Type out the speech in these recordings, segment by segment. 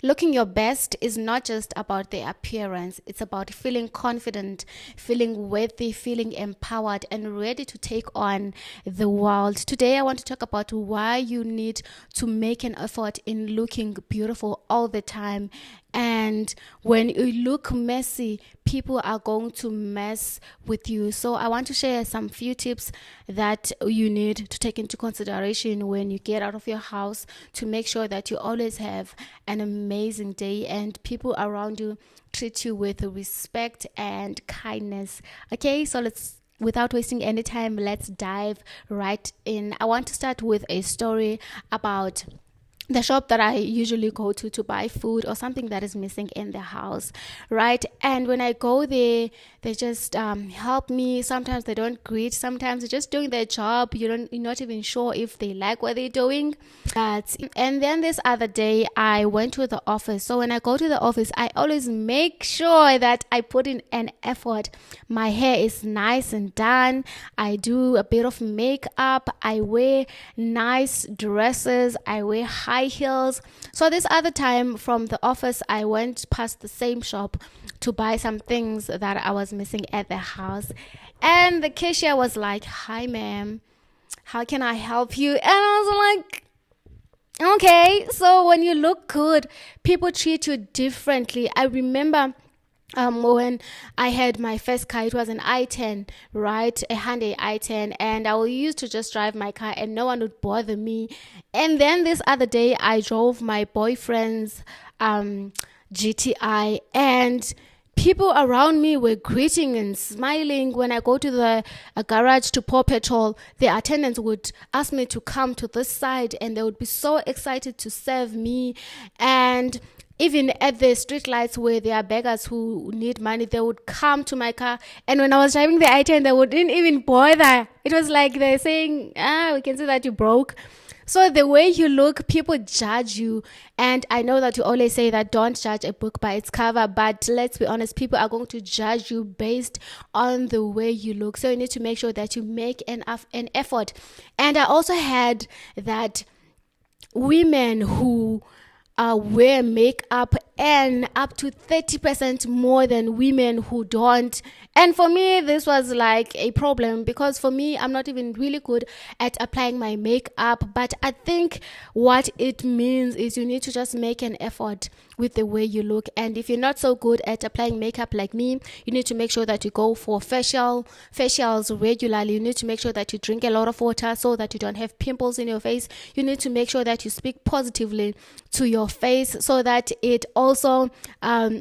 Looking your best is not just about the appearance, it's about feeling confident, feeling worthy, feeling empowered, and ready to take on the world. Today, I want to talk about why you need to make an effort in looking beautiful all the time. And when you look messy, people are going to mess with you. So I want to share some few tips that you need to take into consideration when you get out of your house to make sure that you always have an amazing day and people around you treat you with respect and kindness. Okay, so without wasting any time, let's dive right in. I want to start with a story about the shop that I usually go to buy food or something that is missing in the house, right? And when I go there, they just help me. Sometimes they don't greet. Sometimes they're just doing their job. You're not even sure if they like what they're doing. And then this other day, I went to the office. So when I go to the office, I always make sure that I put in an effort. My hair is nice and done. I do a bit of makeup. I wear nice dresses. I wear high heels. So this other time from the office, I went past the same shop to buy some things that I was missing at the house. And the cashier was like, "Hi, ma'am. How can I help you?" And I was like, okay. So when you look good, people treat you differently. I remember when I had my first car, it was an i10, right? A Hyundai i10, and I used to just drive my car and no one would bother me. And then this other day, I drove my boyfriend's GTI, and people around me were greeting and smiling. When I go to the garage to pour petrol, the attendants would ask me to come to this side and they would be so excited to serve me. And even at the street lights where there are beggars who need money, they would come to my car. And when I was driving the i10, they wouldn't even bother. It was like they're saying, we can see that you broke. So the way you look, people judge you. And I know that you always say that don't judge a book by its cover, but let's be honest, people are going to judge you based on the way you look. So you need to make sure that you make an effort. And I also had that women who wear makeup and up to 30% more than women who don't. And for me, this was like a problem because for me, I'm not even really good at applying my makeup. But I think what it means is you need to just make an effort with the way you look. And if you're not so good at applying makeup like me, you need to make sure that you go for facials regularly. You need to make sure that you drink a lot of water so that you don't have pimples in your face. You need to make sure that you speak positively to your face so that it also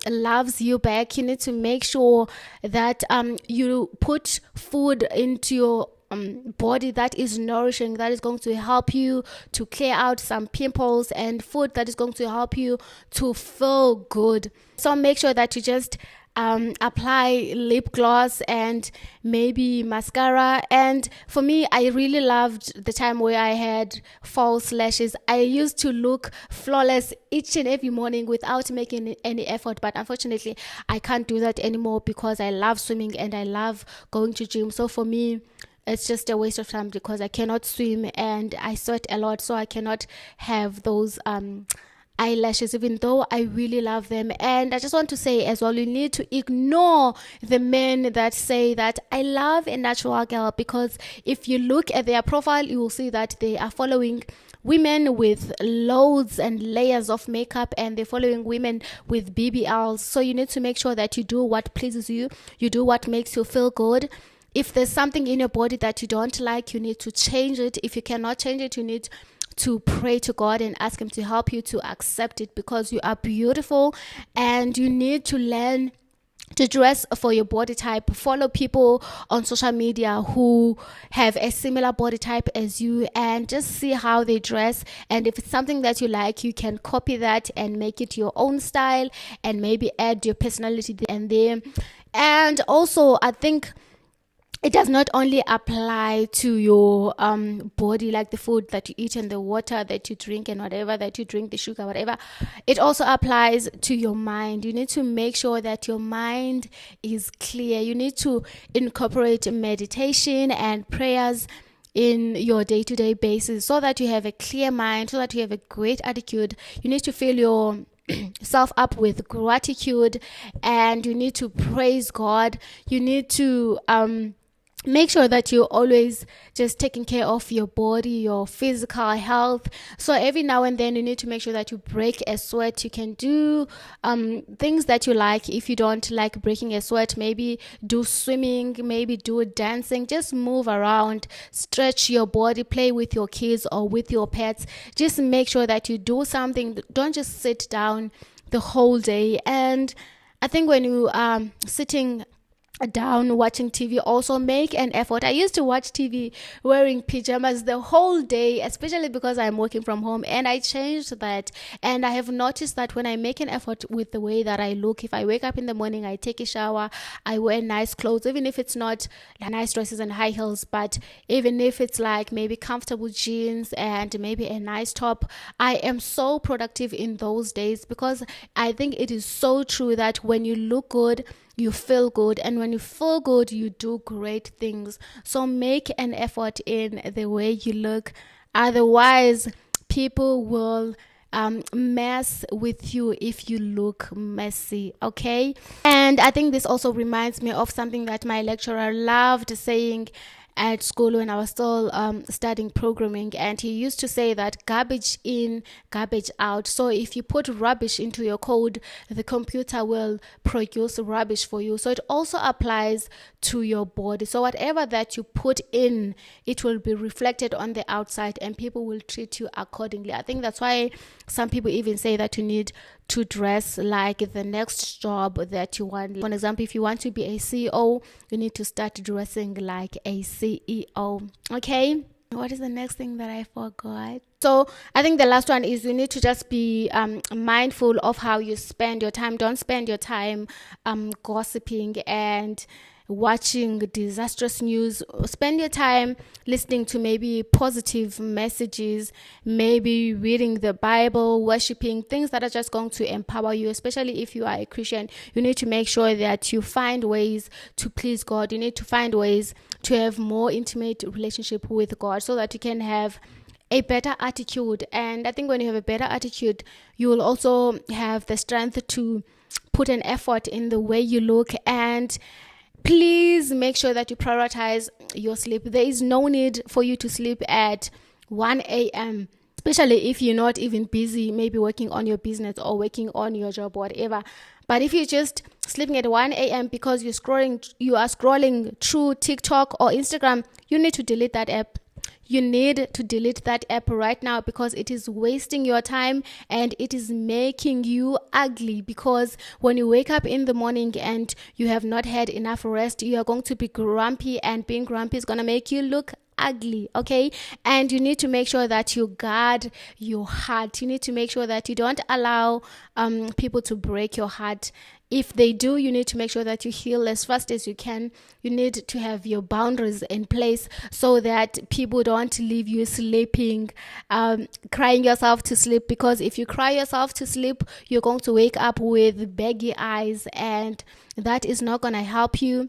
loves you back. You need to make sure that you put food into your body that is nourishing, that is going to help you to clear out some pimples, and food that is going to help you to feel good. So make sure that you just apply lip gloss and maybe mascara. And for me, I really loved the time where I had false lashes. I used to look flawless each and every morning without making any effort, but unfortunately I can't do that anymore because I love swimming and I love going to gym. So for me, it's just a waste of time because I cannot swim and I sweat a lot, so I cannot have those eyelashes, even though I really love them. And I just want to say as well, you need to ignore the men that say that I love a natural girl, because if you look at their profile, you will see that they are following women with loads and layers of makeup, and they're following women with BBLs. So you need to make sure that you do what pleases you, you do what makes you feel good. If there's something in your body that you don't like, you need to change it. If you cannot change it, you need to pray to God and ask Him to help you to accept it, because you are beautiful and you need to learn to dress for your body type. Follow people on social media who have a similar body type as you and just see how they dress. And if it's something that you like, you can copy that and make it your own style and maybe add your personality and there. And also, I think it does not only apply to your body, like the food that you eat and the water that you drink and whatever that you drink, the sugar, whatever. It also applies to your mind. You need to make sure that your mind is clear. You need to incorporate meditation and prayers in your day-to-day basis so that you have a clear mind, so that you have a great attitude. You need to fill your self up with gratitude, and you need to praise God. You need to make sure that you're always just taking care of your body, your physical health. So every now and then you need to make sure that you break a sweat. You can do things that you like. If you don't like breaking a sweat, maybe do swimming, maybe do dancing. Just move around, stretch your body, play with your kids or with your pets. Just make sure that you do something. Don't just sit down the whole day. And I think when you are sitting down watching TV, also make an effort. I used to watch TV wearing pajamas the whole day, especially because I'm working from home, and I changed that. And I have noticed that when I make an effort with the way that I look, if I wake up in the morning, I take a shower, I wear nice clothes, even if it's not like nice dresses and high heels, but even if it's like maybe comfortable jeans and maybe a nice top, I am so productive in those days, because I think it is so true that when you look good, you feel good, and when you feel good, you do great things. So make an effort in the way you look. Otherwise, people will mess with you if you look messy. Okay. And I think this also reminds me of something that my lecturer loved saying at school when I was still studying programming, and he used to say that garbage in, garbage out. So if you put rubbish into your code, the computer will produce rubbish for you. So it also applies to your body. So whatever that you put in, it will be reflected on the outside, and people will treat you accordingly. I think that's why some people even say that you need to dress like the next job that you want. For example, if you want to be a CEO, you need to start dressing like a CEO. Okay. What is the next thing that I forgot? So I think the last one is you need to just be mindful of how you spend your time. Don't spend your time gossiping and watching disastrous news. Spend your time listening to maybe positive messages, maybe reading the Bible, worshiping, things that are just going to empower you. Especially if you are a Christian, you need to make sure that you find ways to please God. You need to find ways to have more intimate relationship with God, so that you can have a better attitude. And I think when you have a better attitude, you will also have the strength to put an effort in the way you look. And please make sure that you prioritize your sleep. There is no need for you to sleep at 1 a.m., especially if you're not even busy, maybe working on your business or working on your job, whatever. But if you're just sleeping at 1 a.m. because you are scrolling through TikTok or Instagram, you need to delete that app. You need to delete that app right now, because it is wasting your time and it is making you ugly. Because when you wake up in the morning and you have not had enough rest, you are going to be grumpy, and being grumpy is going to make you look ugly. Okay. And you need to make sure that you guard your heart. You need to make sure that you don't allow people to break your heart. If they do, you need to make sure that you heal as fast as you can. You need to have your boundaries in place, so that people don't leave you sleeping, crying yourself to sleep. Because if you cry yourself to sleep, you're going to wake up with baggy eyes, and that is not going to help you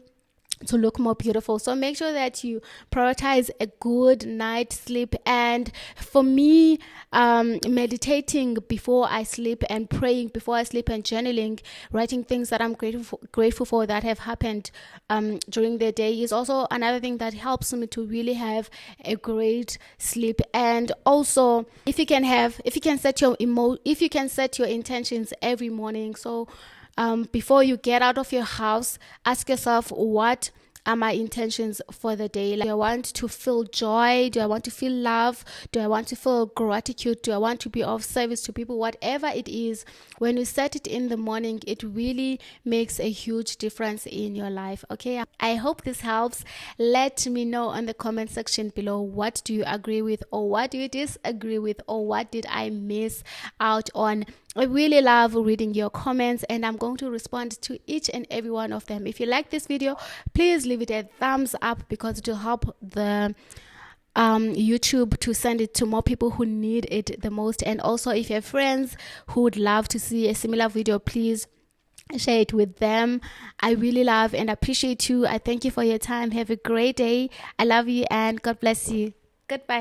to look more beautiful. So make sure that you prioritize a good night's sleep. And for me, meditating before I sleep, and praying before I sleep, and journaling, writing things that I'm grateful for that have happened during the day, is also another thing that helps me to really have a great sleep. And also, if you can set your intentions every morning. So before you get out of your house, ask yourself, what are my intentions for the day? Like, do I want to feel joy? Do I want to feel love? Do I want to feel gratitude? Do I want to be of service to people? Whatever it is, when you set it in the morning, it really makes a huge difference in your life. Okay, I hope this helps. Let me know on the comment section below, what do you agree with, or what do you disagree with, or what did I miss out on? I really love reading your comments, and I'm going to respond to each and every one of them. If you like this video, please leave it a thumbs up, because it will help the YouTube to send it to more people who need it the most. And also, if you have friends who would love to see a similar video, please share it with them. I really love and appreciate you. I thank you for your time. Have a great day. I love you, and God bless you. Goodbye.